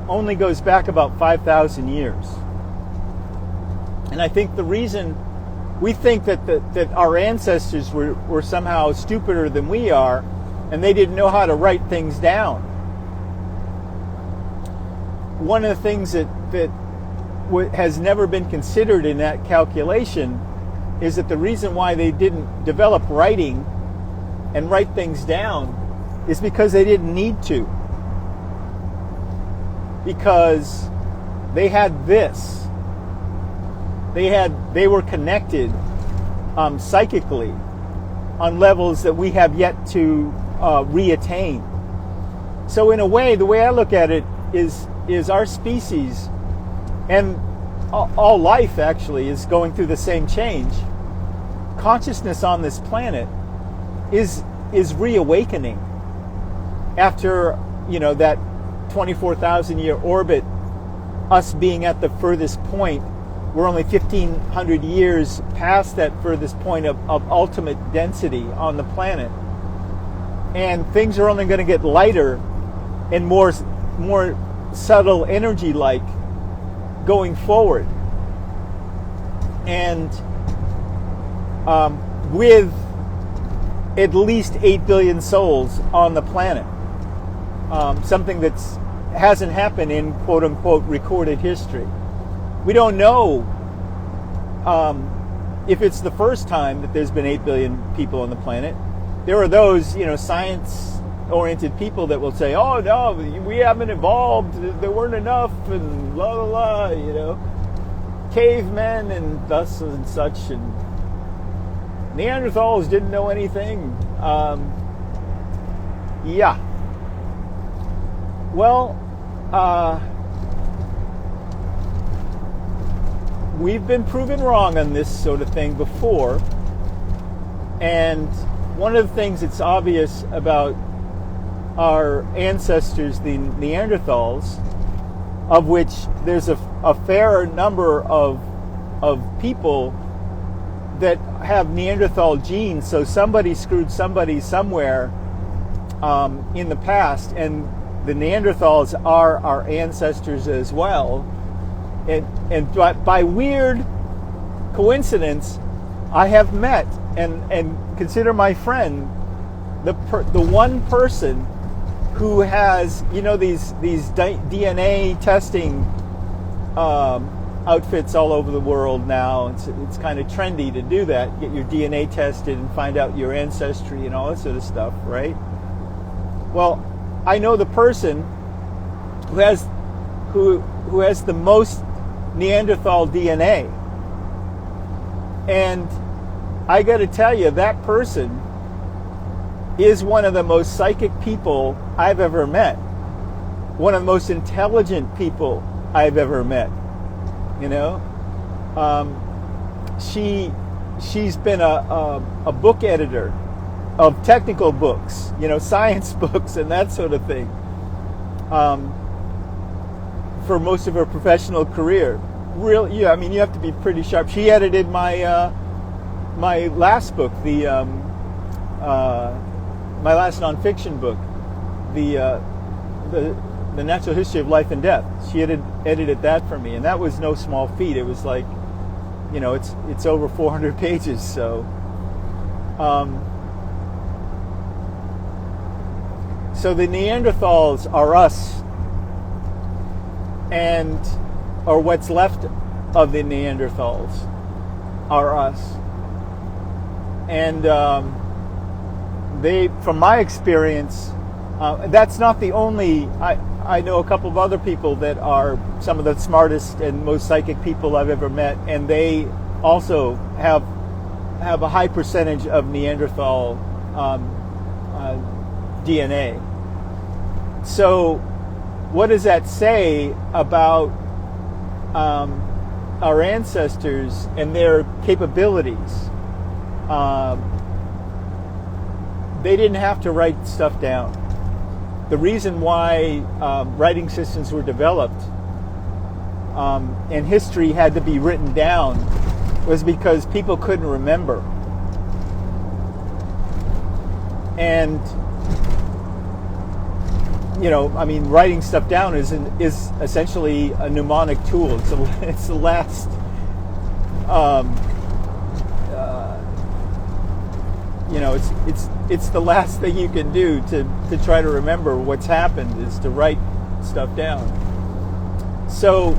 only goes back about 5,000 years. And I think the reason we think that our ancestors were somehow stupider than we are, and they didn't know how to write things down. One of the things that has never been considered in that calculation is that the reason why they didn't develop writing and write things down is because they didn't need to. Because they had this. They were connected psychically on levels that we have yet to reattain. So in a way, the way I look at it is our species and all life actually is going through the same change. Consciousness on this planet is reawakening after that 24,000 year orbit. Us being at the furthest point, we're only 1,500 years past that furthest point of ultimate density on the planet, and things are only going to get lighter and more subtle energy like going forward. And with at least 8 billion souls on the planet, something that hasn't happened in quote-unquote recorded history. We don't know if it's the first time that there's been 8 billion people on the planet. There are those, science-oriented people that will say, oh, no, we haven't evolved, there weren't enough, and blah, blah, blah, cavemen and thus and such, and Neanderthals didn't know anything. Yeah. Well, we've been proven wrong on this sort of thing before. And one of the things that's obvious about our ancestors, the Neanderthals, of which there's a fair number of people that have Neanderthal genes, so somebody screwed somebody somewhere in the past, and the Neanderthals are our ancestors as well. And by weird coincidence, I have met and consider my friend the one person who has, these DNA testing outfits all over the world now. It's kind of trendy to do that, get your DNA tested and find out your ancestry and all that sort of stuff, right? Well, I know the person who has the most Neanderthal DNA, and I got to tell you, that person is one of the most psychic people I've ever met, one of the most intelligent people I've ever met. She's been a book editor of technical books, science books and that sort of thing, for most of her professional career. Really, yeah, you have to be pretty sharp. She edited my my last book, my last nonfiction book, the Natural History of Life and Death. She edited that for me, and that was no small feat. It was like, it's over 400 pages. So, so the Neanderthals are us, or what's left of the Neanderthals are us. And they, from my experience, that's not the only. I know a couple of other people that are some of the smartest and most psychic people I've ever met, and they also have a high percentage of Neanderthal DNA. So, what does that say about our ancestors and their capabilities? They didn't have to write stuff down. The reason why writing systems were developed and history had to be written down was because people couldn't remember. And writing stuff down is essentially a mnemonic tool. It's the last it's the last thing you can do to try to remember what's happened, is to write stuff down. So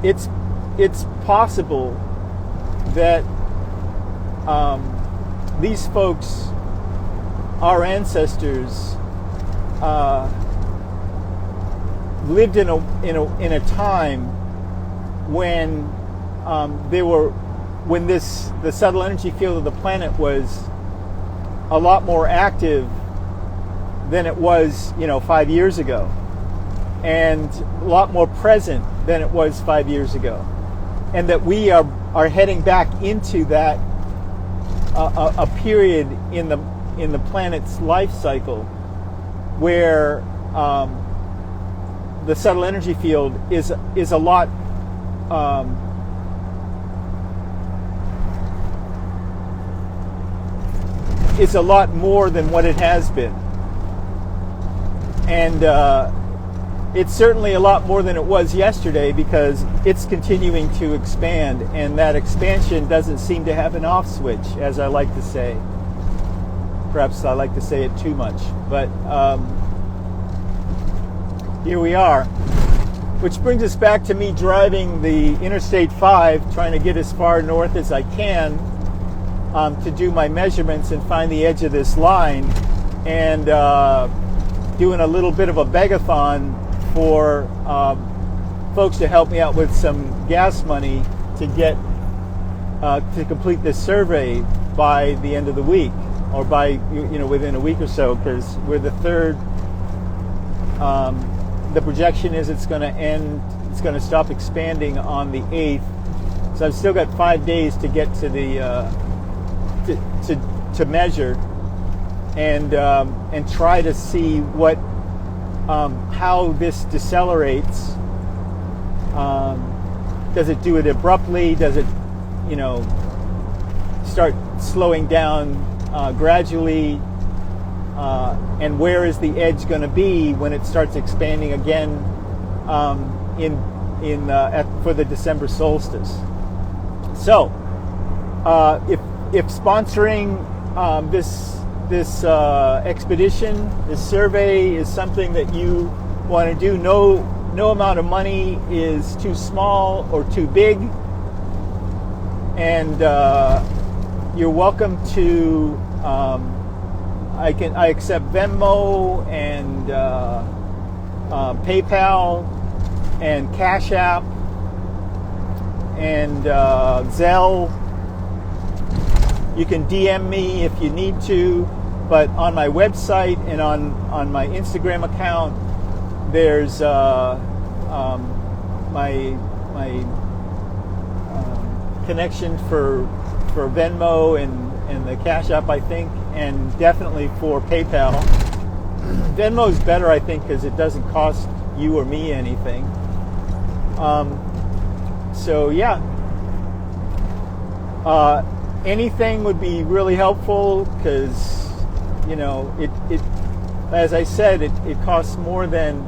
it's possible that these folks, our ancestors, lived in a time when the subtle energy field of the planet was a lot more active than it was 5 years ago, and a lot more present than it was 5 years ago, and that we are heading back into that a period in the planet's life cycle where the subtle energy field is a lot is a lot more than what it has been, and it's certainly a lot more than it was yesterday, because it's continuing to expand, and that expansion doesn't seem to have an off switch, as I like to say. Perhaps I like to say it too much, but here we are. Which brings us back to me driving the Interstate 5, trying to get as far north as I can to do my measurements and find the edge of this line, and doing a little bit of a begathon for folks to help me out with some gas money to get to complete this survey by the end of the week, or by within a week or so, because we're the third. The projection is it's going to end. It's going to stop expanding on the 8th. So I've still got 5 days to get to the to measure and try to see what how this decelerates. Does it do it abruptly? Does it start slowing down gradually? And where is the edge going to be when it starts expanding again for the December solstice? So, if sponsoring this expedition, this survey, is something that you want to do, no amount of money is too small or too big, and you're welcome to. I accept Venmo and PayPal and Cash App and Zelle. You can DM me if you need to, but on my website and on my Instagram account, there's my connection for Venmo and the Cash App, I think, and definitely for PayPal. Venmo is better, I think, because it doesn't cost you or me anything. So yeah, anything would be really helpful, because it as I said, it costs more than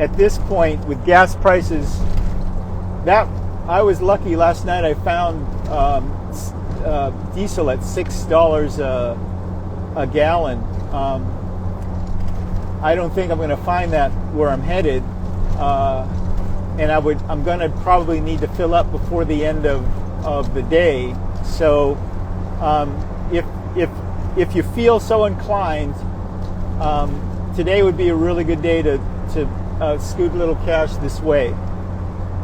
at this point with gas prices. That I was lucky last night. I found diesel at $6 a gallon. I don't think I'm going to find that where I'm headed, and I'm going to probably need to fill up before the end of the day. So if you feel so inclined, today would be a really good day to scoot a little cash this way,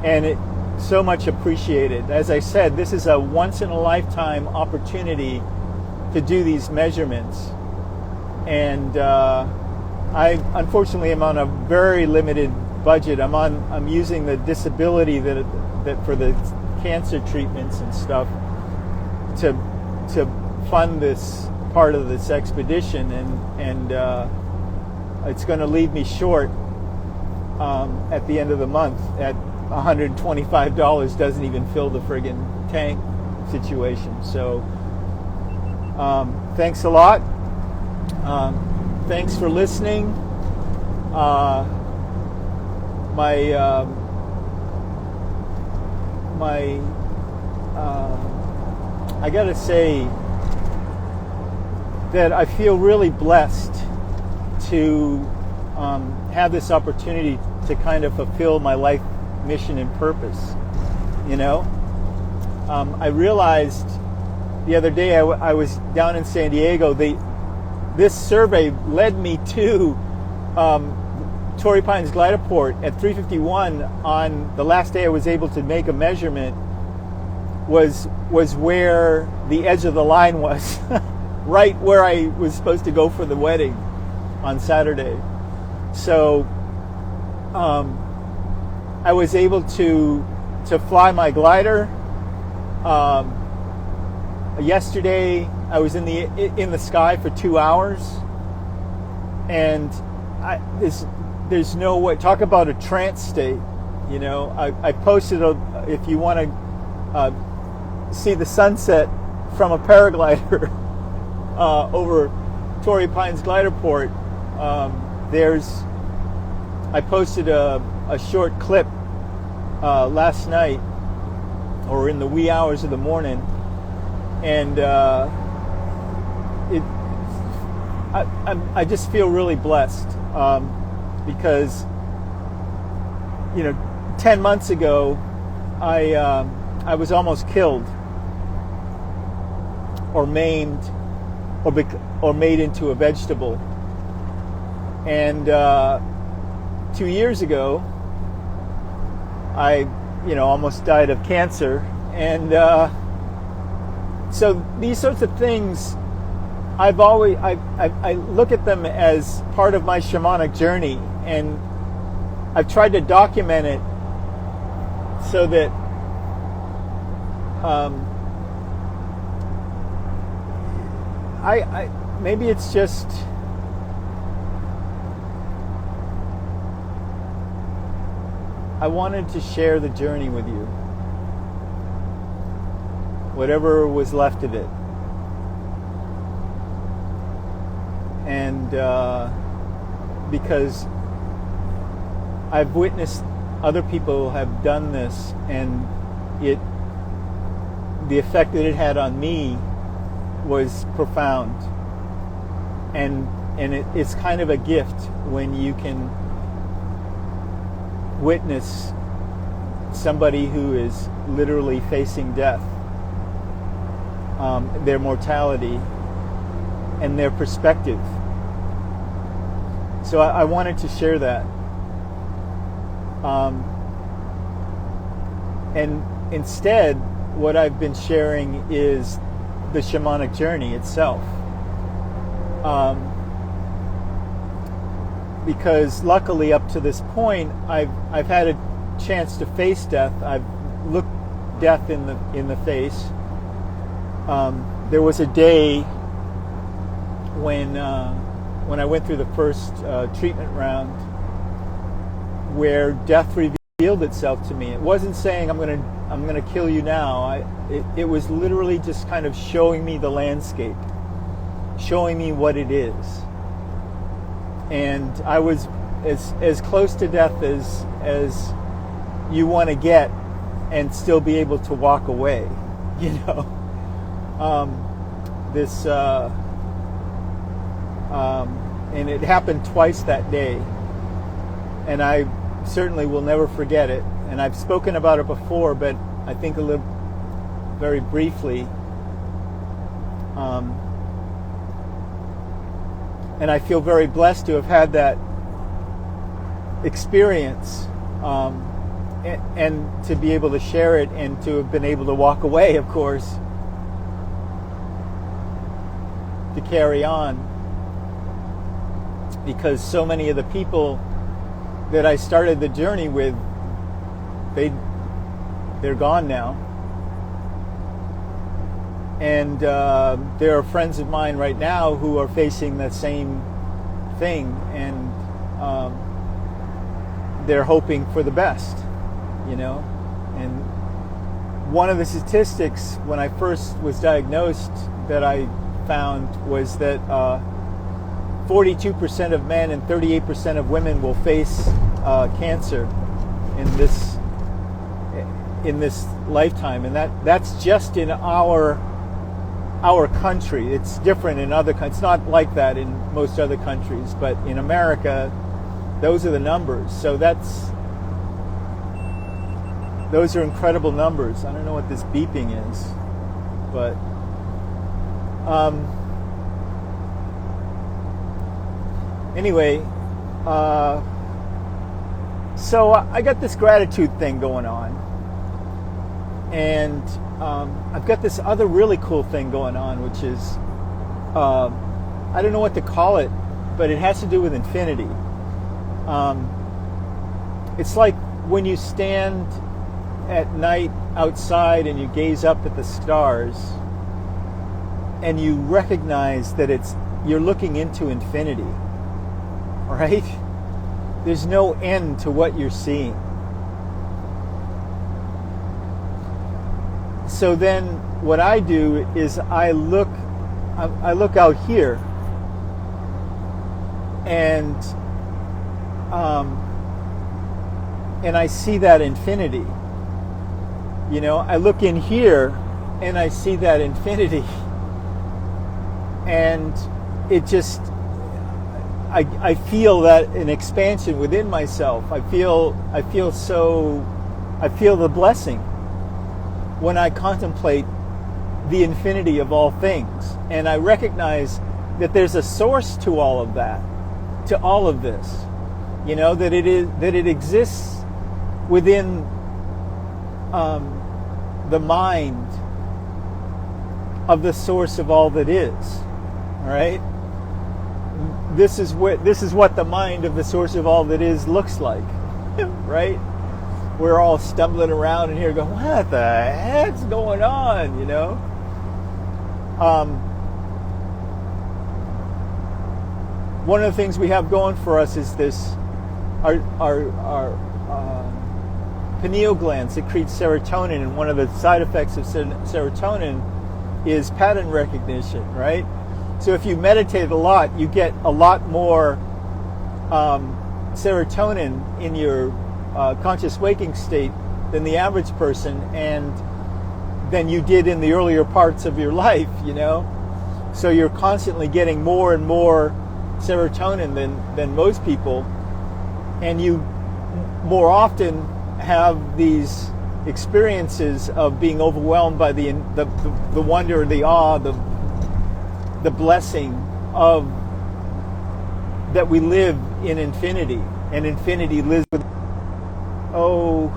and it so much appreciated. As I said, this is a once in a lifetime opportunity to do these measurements, and I unfortunately am on a very limited budget. I'm using the disability that for the cancer treatments and stuff to fund this part of this expedition, and it's going to leave me short at the end of the month. At $125 doesn't even fill the friggin' tank situation. So thanks a lot. Thanks for listening. I gotta say that I feel really blessed to have this opportunity to kind of fulfill my life mission and purpose. I realized the other day I was down in San Diego. This survey led me to Torrey Pines Glider Port at 3:51 on the last day I was able to make a measurement. Was where the edge of the line was, right where I was supposed to go for the wedding on Saturday. So I was able to fly my glider. Yesterday I was in the sky for 2 hours, and there's no way. Talk about a trance state. I posted if you want to see the sunset from a paraglider over Torrey Pines Glider Port. I posted a short clip last night, or in the wee hours of the morning, and I just feel really blessed because 10 months ago I was almost killed, or maimed, or made into a vegetable. And 2 years ago, I, almost died of cancer. And so these sorts of things, I look at them as part of my shamanic journey, and I've tried to document it so that maybe it's just I wanted to share the journey with you, whatever was left of it. And because I've witnessed other people have done this, and the effect that it had on me was profound. And it's kind of a gift when you can witness somebody who is literally facing death, their mortality, and their perspective. So I wanted to share that. And instead, what I've been sharing is the shamanic journey itself. Because luckily up to this point, I've had a chance to face death. I've looked death in the face. There was a day when I went through the first treatment round where death revealed itself to me. It wasn't saying I'm gonna kill you now. It was literally just kind of showing me the landscape, showing me what it is. And I was as close to death as you want to get and still be able to walk away, and it happened twice that day, and I certainly will never forget it. And I've spoken about it before, but I think very briefly. And I feel very blessed to have had that experience, and to be able to share it, and to have been able to walk away, of course, to carry on. Because so many of the people that I started the journey with, they're gone now. And there are friends of mine right now who are facing the same thing, and they're hoping for the best, And one of the statistics when I first was diagnosed that I found was that 42% of men and 38% of women will face cancer in this lifetime, and that's just in our country. It's different in other countries. It's not like that in most other countries, but in America, those are the numbers. So those are incredible numbers. I don't know what this beeping is, but anyway, so I got this gratitude thing going on, and I've got this other really cool thing going on, which is, I don't know what to call it, but it has to do with infinity. It's like when you stand at night outside and you gaze up at the stars, and you recognize that you're looking into infinity, right? There's no end to what you're seeing. So then what I do is I look out here, and I see that infinity. I look in here and I see that infinity, and it just, I feel that an expansion within myself. I feel the blessing when I contemplate the infinity of all things, and I recognize that there's a source to all of that, to all of this, that it exists within the mind of the source of all that is. All right? This is what the mind of the source of all that is looks like. Right? We're all stumbling around in here going, what the heck's going on, you know? One of the things we have going for us is this, our pineal gland secretes serotonin, and one of the side effects of serotonin is pattern recognition, right? So if you meditate a lot, you get a lot more serotonin in your conscious waking state than the average person, and than you did in the earlier parts of your life, you know? So you're constantly getting more and more serotonin than most people, and you more often have these experiences of being overwhelmed by the wonder, the awe, the blessing of that we live in infinity, and infinity lives with. Oh,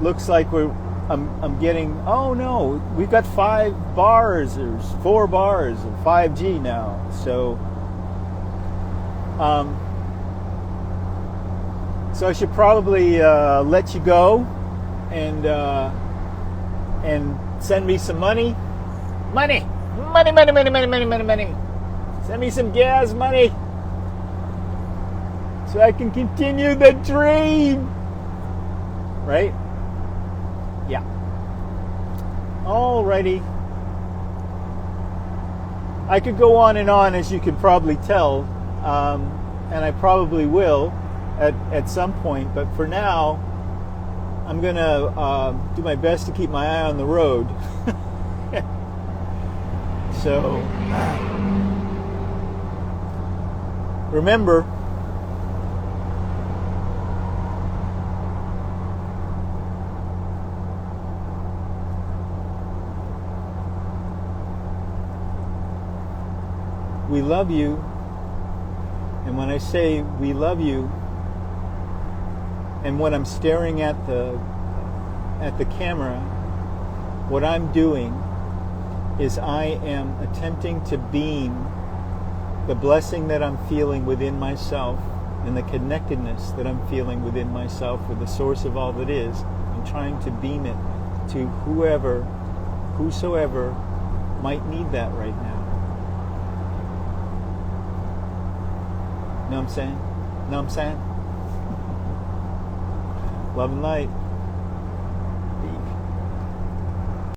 looks like I'm getting. Oh no, we've got 5 bars or 4 bars of 5G now. So, so I should probably let you go and send me some money. Money. Send me some gas money so I can continue the dream. Right? Yeah. Alrighty. I could go on and on, as you could probably tell, and I probably will at some point, but for now I'm gonna do my best to keep my eye on the road. So remember, we love you, and when I say we love you, and when I'm staring at the camera, what I'm doing is I am attempting to beam the blessing that I'm feeling within myself and the connectedness that I'm feeling within myself with the source of all that is. I'm trying to beam it to whosoever might need that right now. Know what I'm saying? Know what I'm saying? Love and light.